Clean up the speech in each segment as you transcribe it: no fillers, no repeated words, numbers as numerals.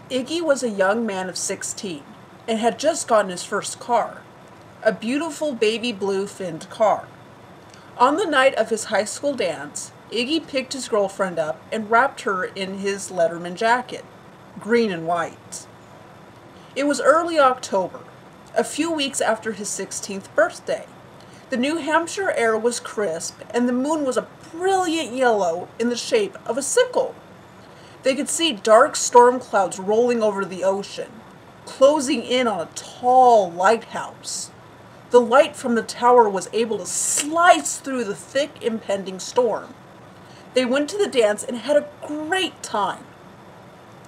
Iggy was a young man of 16 and had just gotten his first car, a beautiful baby blue finned car. On the night of his high school dance, Iggy picked his girlfriend up and wrapped her in his Letterman jacket, green and white. It was early October, a few weeks after his 16th birthday. The New Hampshire air was crisp and the moon was a brilliant yellow in the shape of a sickle. They could see dark storm clouds rolling over the ocean, closing in on a tall lighthouse. The light from the tower was able to slice through the thick impending storm. They went to the dance and had a great time.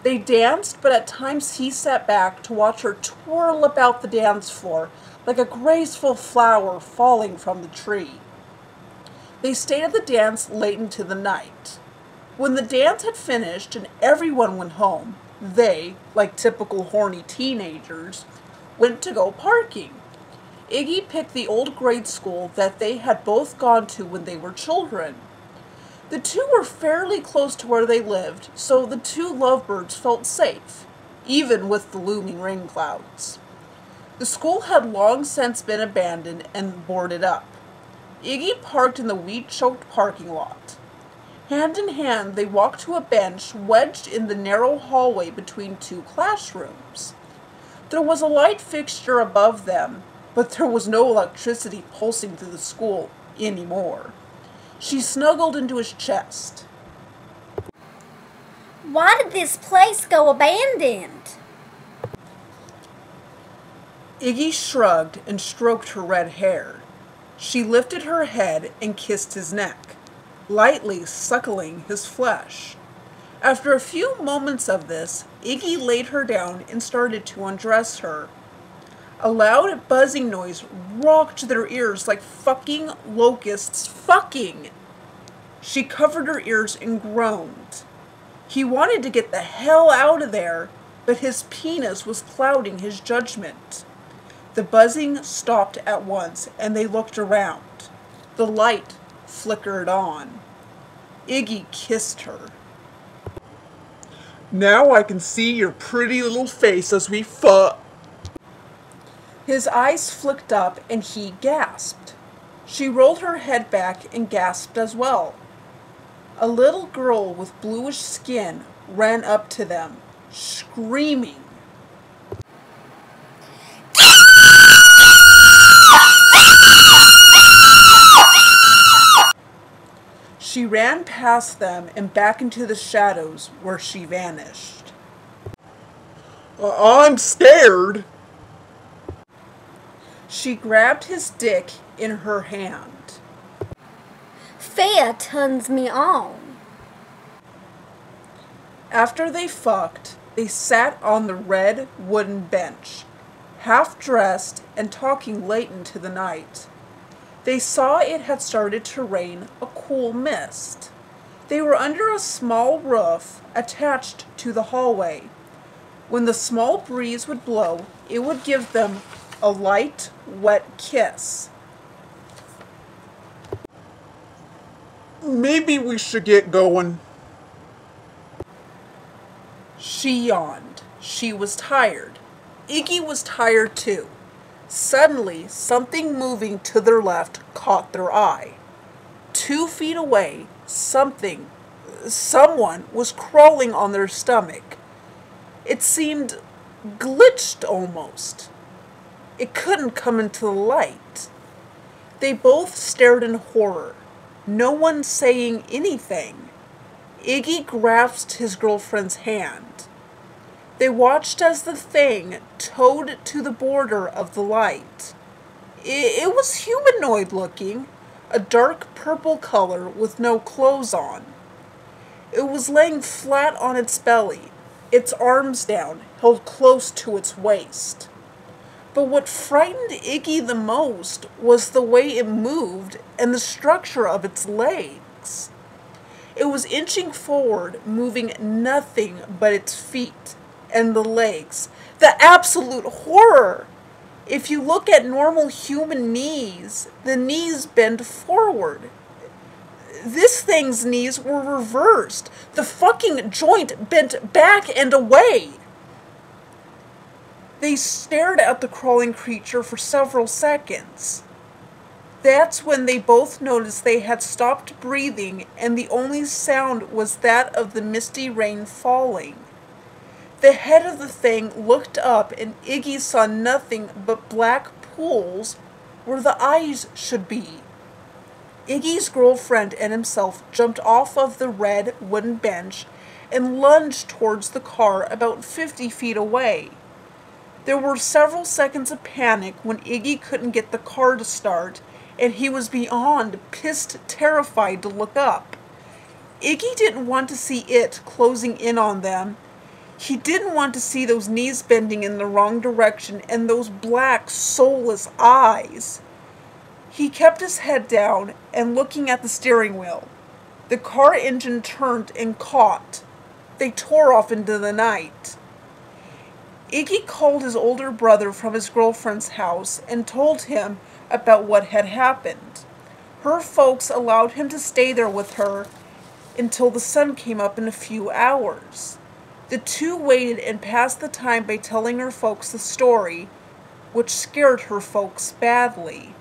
They danced, but at times he sat back to watch her twirl about the dance floor like a graceful flower falling from the tree. They stayed at the dance late into the night. When the dance had finished and everyone went home, they, like typical horny teenagers, went to go parking. Iggy picked the old grade school that they had both gone to when they were children. The two were fairly close to where they lived, so the two lovebirds felt safe, even with the looming rain clouds. The school had long since been abandoned and boarded up. Iggy parked in the weed-choked parking lot. Hand in hand, they walked to a bench wedged in the narrow hallway between two classrooms. There was a light fixture above them, but there was no electricity pulsing through the school anymore. She snuggled into his chest. Why did this place go abandoned? Iggy shrugged and stroked her red hair. She lifted her head and kissed his neck, lightly suckling his flesh. After a few moments of this, Iggy laid her down and started to undress her. A loud buzzing noise rocked their ears like fucking locusts fucking. She covered her ears and groaned. He wanted to get the hell out of there, but his penis was clouding his judgment. The buzzing stopped at once, and they looked around. The light flickered on. Iggy kissed her. Now I can see your pretty little face as we fuck. His eyes flicked up and he gasped. She rolled her head back and gasped as well. A little girl with bluish skin ran up to them, screaming. She ran past them and back into the shadows where she vanished. I'm scared. She grabbed his dick in her hand. Fear turns me on. After they fucked, they sat on the red wooden bench, half dressed and talking late into the night. They saw it had started to rain a cool mist. They were under a small roof attached to the hallway. When the small breeze would blow, it would give them a light, wet kiss. Maybe we should get going. She yawned. She was tired. Iggy was tired too. Suddenly, something moving to their left caught their eye. 2 feet away, someone was crawling on their stomach. It seemed glitched almost. It couldn't come into the light. They both stared in horror, no one saying anything. Iggy grasped his girlfriend's hand. They watched as the thing towed to the border of the light. It was humanoid looking, a dark purple color with no clothes on. It was laying flat on its belly, its arms down, held close to its waist. But what frightened Iggy the most was the way it moved and the structure of its legs. It was inching forward, moving nothing but its feet and the legs. The absolute horror! If you look at normal human knees, the knees bend forward. This thing's knees were reversed. The fucking joint bent back and away. They stared at the crawling creature for several seconds. That's when they both noticed they had stopped breathing, and the only sound was that of the misty rain falling. The head of the thing looked up, and Iggy saw nothing but black pools where the eyes should be. Iggy's girlfriend and himself jumped off of the red wooden bench and lunged towards the car about 50 feet away. There were several seconds of panic when Iggy couldn't get the car to start, and he was beyond pissed terrified to look up. Iggy didn't want to see it closing in on them. He didn't want to see those knees bending in the wrong direction and those black, soulless eyes. He kept his head down and looking at the steering wheel. The car engine turned and caught. They tore off into the night. Iggy called his older brother from his girlfriend's house and told him about what had happened. Her folks allowed him to stay there with her until the sun came up in a few hours. The two waited and passed the time by telling her folks the story, which scared her folks badly.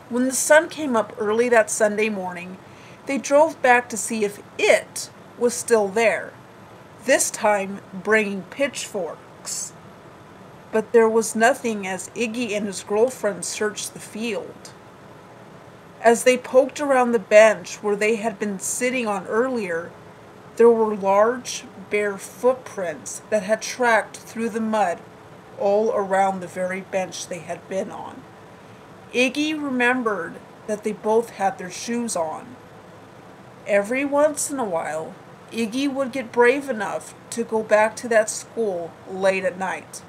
When the sun came up early that Sunday morning, they drove back to see if it was still there, this time bringing pitchforks. But there was nothing as Iggy and his girlfriend searched the field. As they poked around the bench where they had been sitting on earlier, there were large, bare footprints that had tracked through the mud all around the very bench they had been on. Iggy remembered that they both had their shoes on. Every once in a while, Iggy would get brave enough to go back to that school late at night.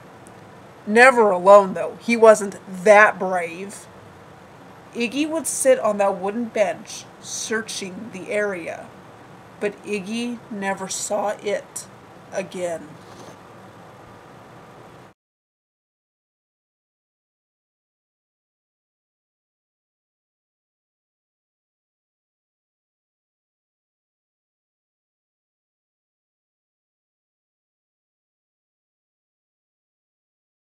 Never alone, though. He wasn't that brave. Iggy would sit on that wooden bench, searching the area. But Iggy never saw it again.